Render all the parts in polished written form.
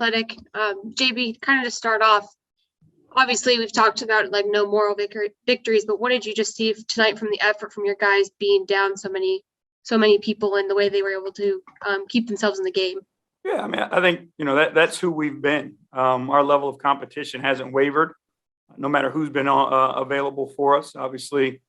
Athletic. JB, kind of to start off, obviously we've talked about like no moral victories, but what did you just see tonight from the effort from your guys being down so many people and the way they were able to keep themselves in the game? Yeah, I mean, I think, that's who we've been. Our level of competition hasn't wavered, no matter who's been available for us. Obviously,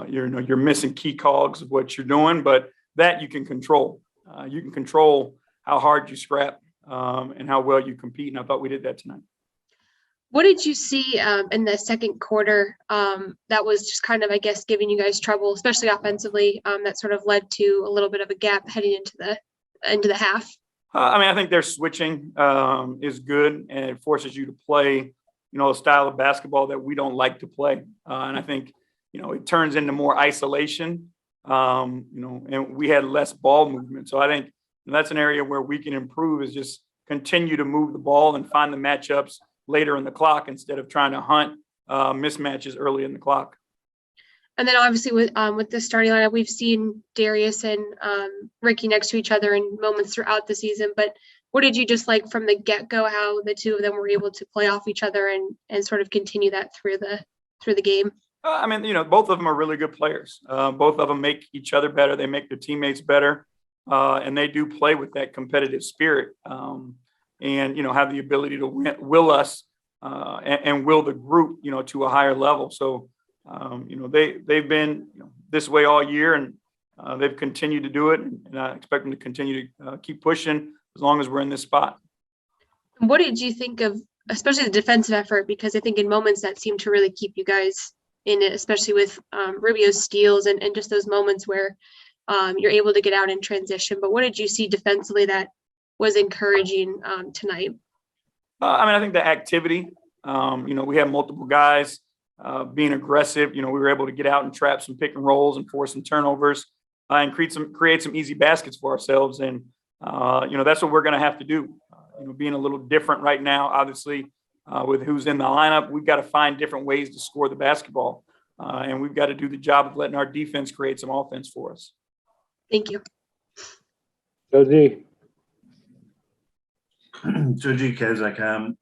you're missing key cogs of what you're doing, but that you can control. You can control how hard you scrap and how well you compete, and I thought we did that tonight. What did you see in the second quarter that was just kind of, I guess, giving you guys trouble, especially offensively, that sort of led to a little bit of a gap heading into the half? I think their switching is good, and it forces you to play, a style of basketball that we don't like to play. And I think, it turns into more isolation, and we had less ball movement. So I think that's an area where we can improve, is just continue to move the ball and find the matchups later in the clock instead of trying to hunt mismatches early in the clock. And then obviously with the starting lineup, we've seen Darius and Ricky next to each other in moments throughout the season. But what did you just like from the get-go, how the two of them were able to play off each other and sort of continue that through the game? Both of them are really good players. Both of them make each other better. They make their teammates better. And they do play with that competitive spirit and, have the ability to will us and will the group, to a higher level. So, they've been this way all year, and they've continued to do it. And I expect them to continue to keep pushing as long as we're in this spot. What did you think of, especially the defensive effort? Because I think in moments that seemed to really keep you guys in it, especially with Rubio's steals and just those moments where you're able to get out in transition. But what did you see defensively that was encouraging tonight? I think the activity, we have multiple guys being aggressive. We were able to get out and trap some pick and rolls and force some turnovers and create some easy baskets for ourselves. And, that's what we're going to have to do. Being a little different right now, obviously, with who's in the lineup, we've got to find different ways to score the basketball. And we've got to do the job of letting our defense create some offense for us. Thank you. Joji. Joji Kazakam,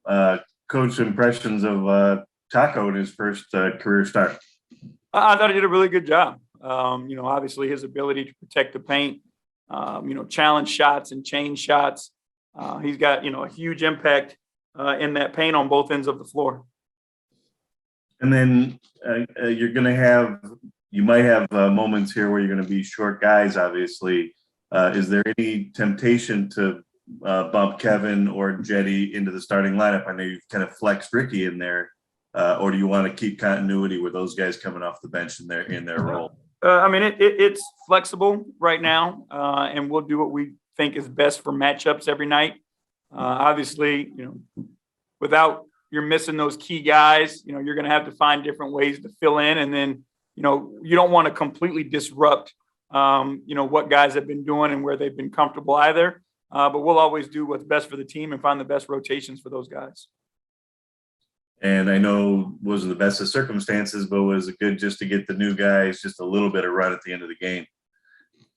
coach, impressions of Tacko in his first career start. I thought he did a really good job. Obviously his ability to protect the paint, challenge shots and change shots. He's got, a huge impact in that paint on both ends of the floor. And then you might have moments here where you're going to be short guys, obviously. Is there any temptation to bump Kevin or Jetty into the starting lineup? I know you've kind of flexed Ricky in there. Or do you want to keep continuity with those guys coming off the bench in their role? It's flexible right now, and we'll do what we think is best for matchups every night. Obviously, without you're missing those key guys, you're going to have to find different ways to fill in. And then, you don't want to completely disrupt, what guys have been doing and where they've been comfortable either. But we'll always do what's best for the team and find the best rotations for those guys. And I know it wasn't the best of circumstances, but was it good just to get the new guys just a little bit of run at the end of the game?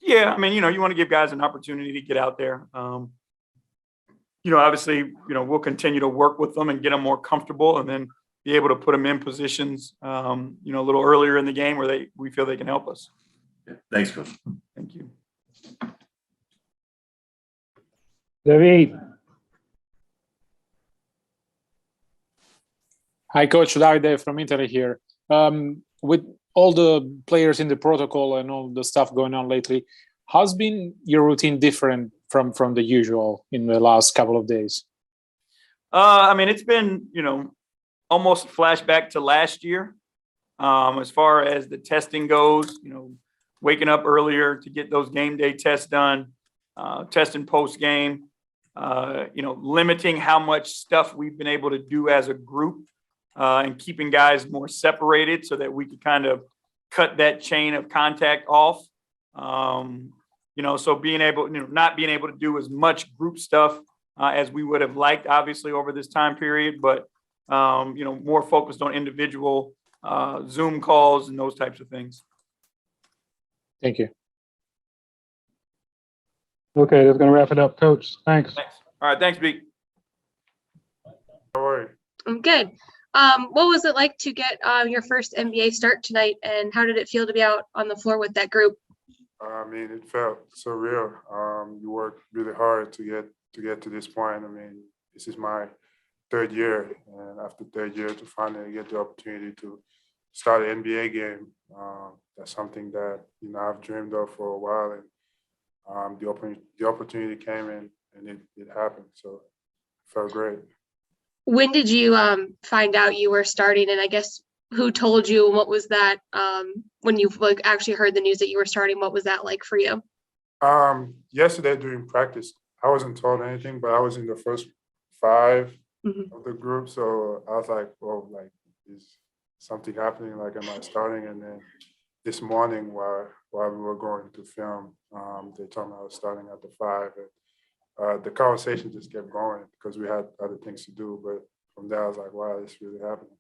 Yeah, you want to give guys an opportunity to get out there. Obviously, we'll continue to work with them and get them more comfortable and then be able to put them in positions, a little earlier in the game where we feel they can help us. Yeah. Thanks, Coach. Thank you. David. Hi, Coach. Davide from Italy here. With all the players in the protocol and all the stuff going on lately, how's been your routine different from the usual in the last couple of days? It's been, almost flashback to last year. As far as the testing goes, waking up earlier to get those game day tests done, testing post game, limiting how much stuff we've been able to do as a group. And keeping guys more separated so that we could kind of cut that chain of contact off. So being able, not being able to do as much group stuff as we would have liked, obviously, over this time period, but, more focused on individual Zoom calls and those types of things. Thank you. Okay, that's going to wrap it up, Coach. Thanks. All right, thanks, Beak. How are you? I'm good. What was it like to get your first NBA start tonight, and how did it feel to be out on the floor with that group? I mean, it felt surreal. You worked really hard to get to this point. I mean, this is my third year, and after third year, to finally get the opportunity to start an NBA game, that's something that I've dreamed of for a while, and the opportunity came in, and it happened. So it felt great. When did you find out you were starting, and I guess who told you, and what was that when you like actually heard the news that you were starting? What was that like for you? Yesterday during practice, I wasn't told anything, but I was in the first five of the group, so I was like, "Oh, like is something happening? Like, am I starting?" And then this morning, while we were going to film, they told me I was starting at the five, and the conversation just kept going because we had other things to do. But from there, I was like, "Wow, this really happening."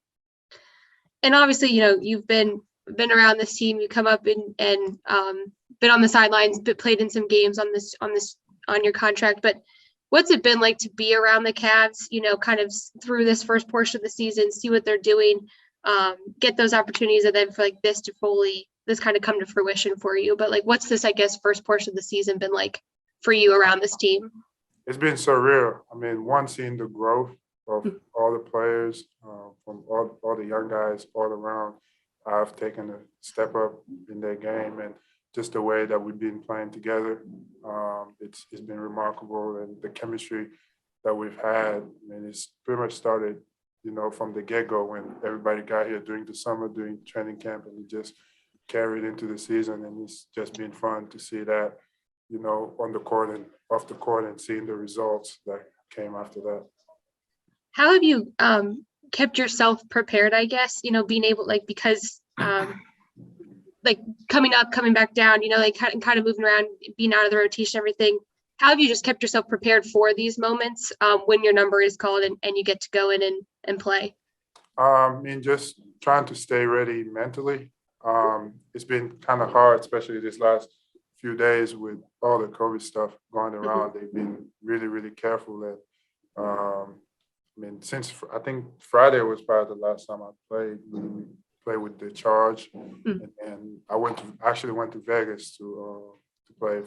And obviously, you've been around this team. You come up and been on the sidelines, but played in some games on your contract. But what's it been like to be around the Cavs? Kind of through this first portion of the season, see what they're doing, get those opportunities, and then for like this kind of come to fruition for you. But like, what's this, I guess, first portion of the season been like for you around this team? It's been surreal. I mean, one, seeing the growth of all the players, from all the young guys all around, have taken a step up in their game, and just the way that we've been playing together. It's been remarkable, and the chemistry that we've had. I mean, it's pretty much started, from the get-go when everybody got here during the summer, during training camp, and it just carried into the season, and it's just been fun to see that, on the court and off the court, and seeing the results that came after that. How have you kept yourself prepared, I guess, being able, like, because like coming up, coming back down, like kind of moving around, being out of the rotation, everything. How have you just kept yourself prepared for these moments when your number is called and you get to go in and play? I mean, just trying to stay ready mentally. It's been kind of hard, especially this last few days with all the COVID stuff going around. They've been really, really careful. And I mean, since I think Friday was probably the last time I played. We played with the Charge, and I actually went to Vegas to play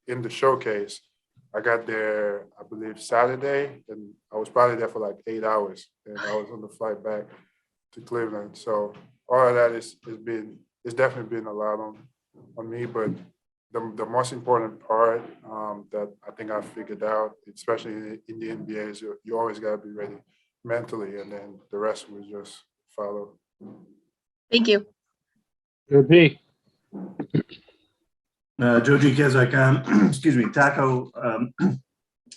in the showcase. I got there, I believe, Saturday, and I was probably there for like 8 hours, and I was on the flight back to Cleveland. So all of that it's definitely been a lot on me, but the most important part that I think I figured out, especially in the NBA, is you always got to be ready mentally, and then the rest will just follow. Thank you. Joji. Joji Kezak, excuse me, Tacko.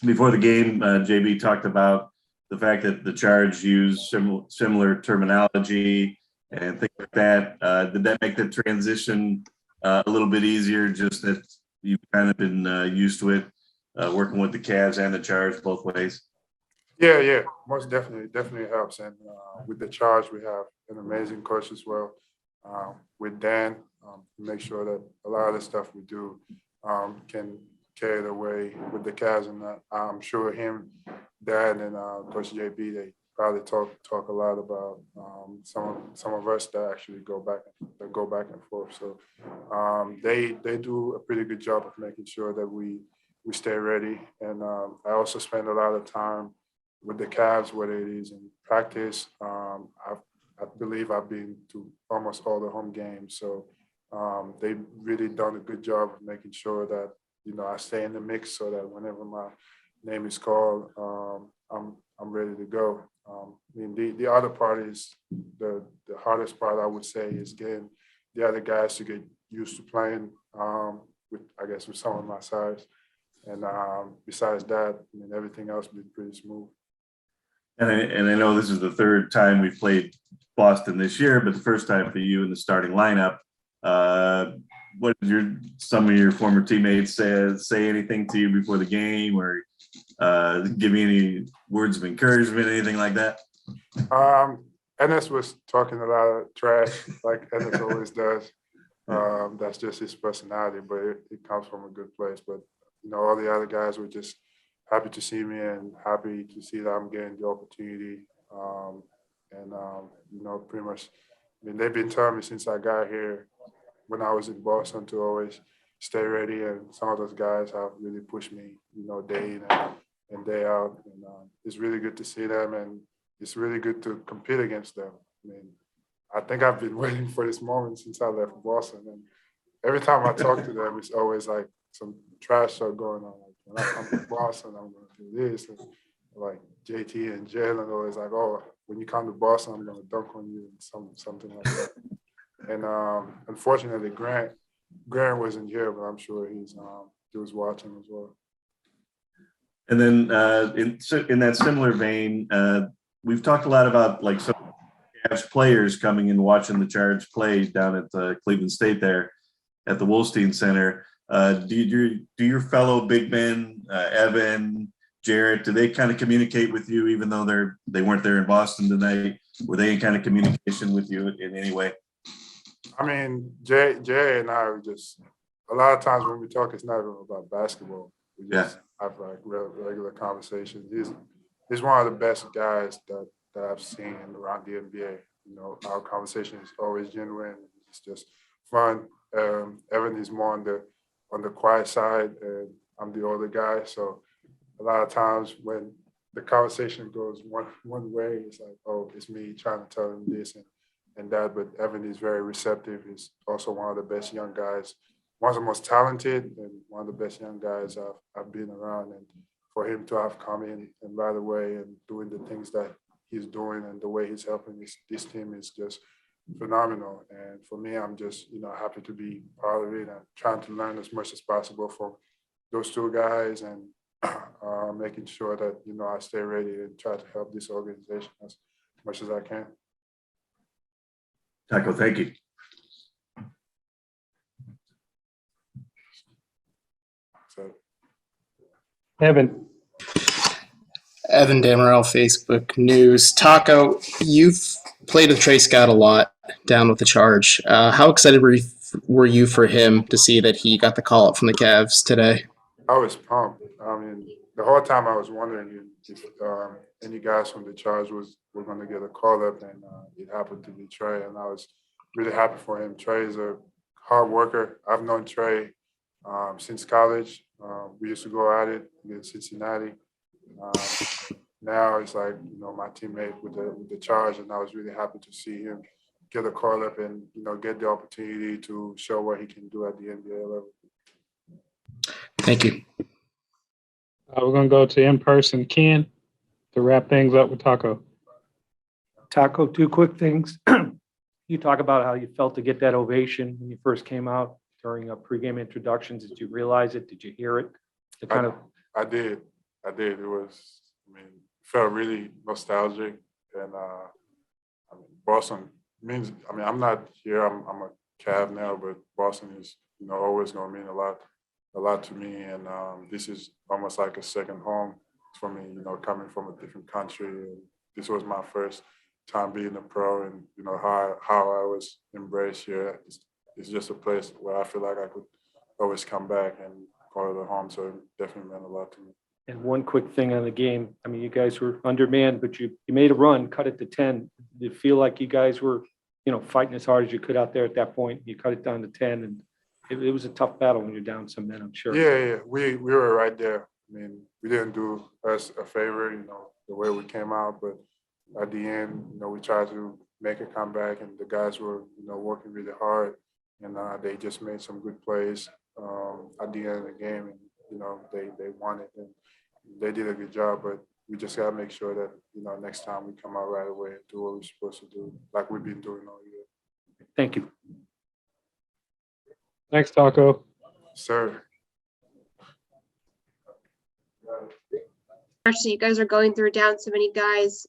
Before the game, JB talked about the fact that the Charge used similar terminology and things like that. Did that make the transition a little bit easier, just that you've kind of been used to it, working with the Cavs and the Charge both ways? Yeah, most definitely helps. And with the Charge, we have an amazing coach as well, with Dan, to make sure that a lot of the stuff we do can carry the way with the Cavs. And I'm sure him, Dan, and Coach JB, they probably talk a lot about some of us that actually go back and forth. So they do a pretty good job of making sure that we stay ready. And I also spend a lot of time with the Cavs, whether it is in practice. I believe I've been to almost all the home games. So they've really done a good job of making sure that I stay in the mix, so that whenever my name is called, I'm ready to go. I mean, the other part is the hardest part, I would say, is getting the other guys to get used to playing with some of my size. And besides that, I mean, everything else been pretty smooth. And I know this is the third time we've played Boston this year, but the first time for you in the starting lineup. What did some of your former teammates say anything to you before the game, or give me any words of encouragement, anything like that? Ennis was talking a lot of trash, like Ennis always does. That's just his personality, but it comes from a good place. But all the other guys were just happy to see me and happy to see that I'm getting the opportunity. Pretty much, I mean, they've been telling me since I got here when I was in Boston to always stay ready. And some of those guys have really pushed me, day in and day out. And it's really good to see them, and it's really good to compete against them. I mean, I think I've been waiting for this moment since I left Boston. And every time I talk to them, it's always like some trash talk going on. Like, when I come to Boston, I'm going to do this. And like JT and Jalen always like, oh, when you come to Boston, I'm going to dunk on you and something like that. And unfortunately, Grant wasn't here, but I'm sure he was watching as well. And then in that similar vein, we've talked a lot about like some Cavs players coming and watching the Charge play down at Cleveland State there at the Wolstein Center. Do your fellow big men, Evan, Jarrett, do they kind of communicate with you, even though they weren't there in Boston tonight? Were they in kind of communication with you in any way? I mean, Jay and I just a lot of times when we talk, it's not even about basketball. We just have like regular conversations. He's one of the best guys that I've seen around the NBA. Our conversation is always genuine. It's just fun. Evan is more on the quiet side, and I'm the older guy, so a lot of times when the conversation goes one way, it's like, oh, it's me trying to tell him this and that. But Evan is very receptive. He's also one of the best young guys, one of the most talented and one of the best young guys I've been around. And for him to have come in and right away and doing the things that he's doing and the way he's helping this team is just phenomenal. And for me, I'm just, happy to be part of it and trying to learn as much as possible from those two guys and making sure that, I stay ready and try to help this organization as much as I can. Tacko, thank you. So, Evan. Evan Damerel, Facebook News. Tacko, you've played with Trey Scott a lot down with the Charge. How excited were you for him to see that he got the call up from the Cavs today? I was pumped. I mean, the whole time I was wondering if any guys from the Charge were going to get a call up, and it happened to be Trey, and I was really happy for him. Trey is a hard worker. I've known Trey since college. We used to go at it in Cincinnati. Now it's like, my teammate with the Charge, and I was really happy to see him get a call up and, get the opportunity to show what he can do at the NBA level. Thank you. We're going to go to in-person Ken to wrap things up with Tacko. Tacko, two quick things. You talk about how you felt to get that ovation when you first came out during pregame introductions. Did you realize it? Did you hear it? I did. It felt really nostalgic. And Boston means, I'm not here. I'm a Cav now, but Boston is, always going to mean a lot to me. And this is almost like a second home for me, coming from a different country. And this was my first time being a pro, and, how I was embraced here. It's just a place where I feel like I could always come back and call it a home. So it definitely meant a lot to me. And one quick thing on the game. You guys were undermanned, but you made a run, cut it to 10. Did it feel like you guys were, fighting as hard as you could out there at that point? You cut it down to 10, and it was a tough battle when you're down some men, I'm sure. Yeah. We were right there. We didn't do us a favor, the way we came out, but at the end, we tried to make a comeback, and the guys were, working really hard, and they just made some good plays at the end of the game, and, they won it, and they did a good job, but we just got to make sure that, next time we come out right away and do what we're supposed to do, like we've been doing all year. Thank you. Thanks, Tacko. Sir. Especially you guys are going through down so many guys.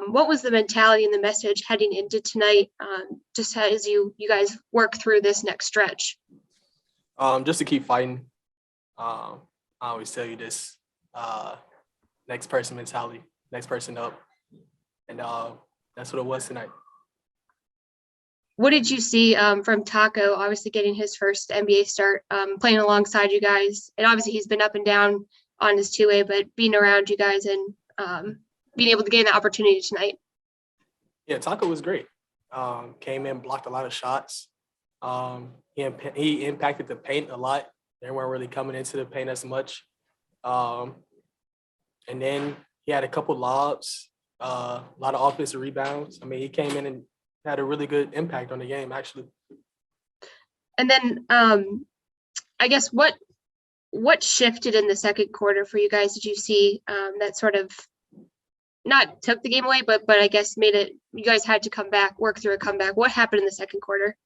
What was the mentality and the message heading into tonight, just as you guys work through this next stretch? Just to keep fighting. I always tell you this, next person mentality, next person up. And that's what it was tonight. What did you see from Tacko, obviously getting his first NBA start, playing alongside you guys? And obviously he's been up and down on his two-way, but being around you guys and being able to gain the opportunity tonight. Yeah, Tacko was great. Came in, blocked a lot of shots. He impacted the paint a lot. They weren't really coming into the paint as much. And then he had a couple lobs, a lot of offensive rebounds. I mean, he came in and had a really good impact on the game, actually. And then I guess what shifted in the second quarter for you guys? Did you see that sort of not took the game away, but I guess made it, you guys had to come back, work through a comeback. What happened in the second quarter?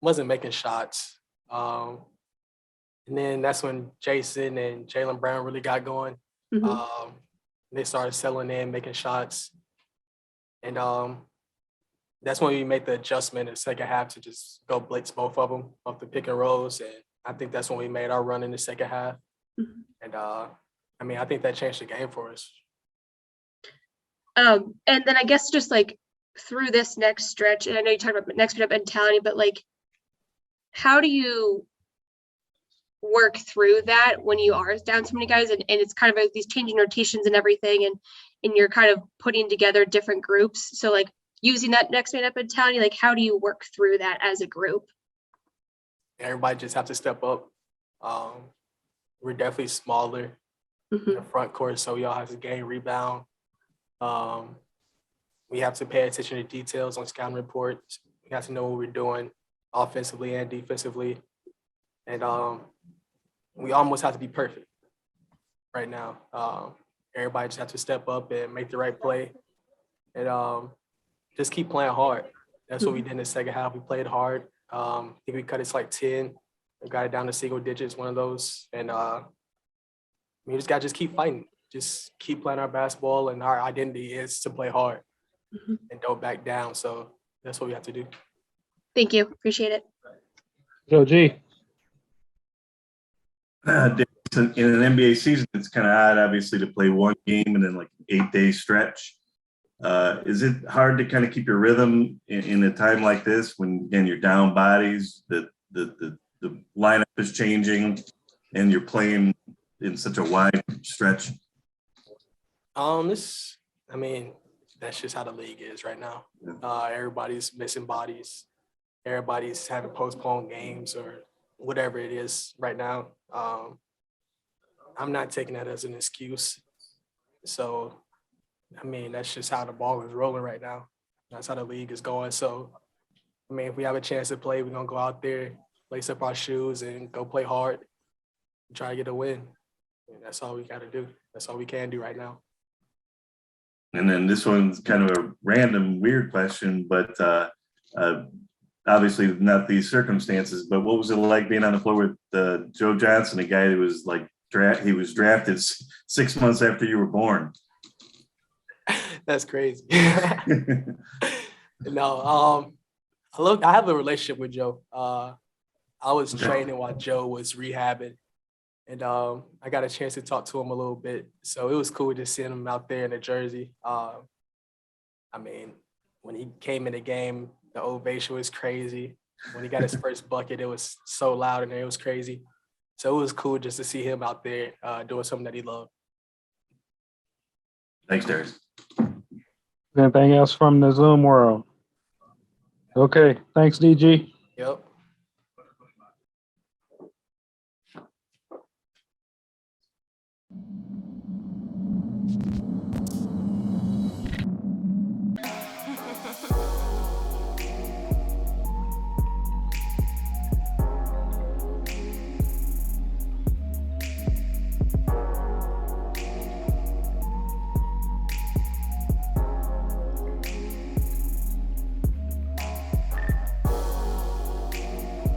Wasn't making shots. And then that's when Jason and Jaylen Brown really got going. Mm-hmm. They started settling in, making shots. And that's when we made the adjustment in the second half to just go blitz both of them off the pick and rolls. And I think that's when we made our run in the second half. Mm-hmm. And I mean, I think that changed the game for us. And then I guess just like through this next stretch, and I know you talked about next step mentality, but like, how do you work through that when you are down so many guys and it's kind of like these changing rotations and everything, and you're kind of putting together different groups? So like using that next man up mentality, like how do you work through that as a group? Everybody just have to step up. We're definitely smaller Mm-hmm. in the front court, so we all have to gain rebound. We have to pay attention to details on scouting reports. We have to know what we're doing offensively and defensively. And we almost have to be perfect right now. Everybody just have to step up and make the right play and just keep playing hard. That's what we did in the second half. We played hard. I think we cut it to like 10. We got it down to single digits, one of those. And we just got to just keep fighting. Just keep playing our basketball, and our identity is to play hard and don't back down. So that's what we have to do. Thank you. Appreciate it. Joe G. In an NBA season, it's kind of odd, obviously, to play one game and then like an 8-day stretch. Is it hard to kind of keep your rhythm in a time like this when, again, you're down bodies, the lineup is changing, and you're playing in such a wide stretch? I mean, that's just how the league is right now. Everybody's missing bodies. Everybody's having postponed games or whatever it is right now. I'm not taking that as an excuse. So, I mean, that's just how the ball is rolling right now. That's how the league is going. So, I mean, if we have a chance to play, we're going to go out there, lace up our shoes, and go play hard and try to get a win. And that's all we got to do. That's all we can do right now. And then this one's kind of a random, weird question, but obviously not these circumstances, but what was it like being on the floor with Joe Johnson, a guy that was like, he was drafted 6 months after you were born? That's crazy. No, I have a relationship with Joe. I was training while Joe was rehabbing, and I got a chance to talk to him a little bit. So it was cool just seeing him out there in the jersey. I mean, when he came in the game, the ovation was crazy. When he got his first bucket, it was so loud and it was crazy. So it was cool just to see him out there doing something that he loved. Thanks, Darius. Anything else from the Zoom world? Okay. Thanks, DG. Yep.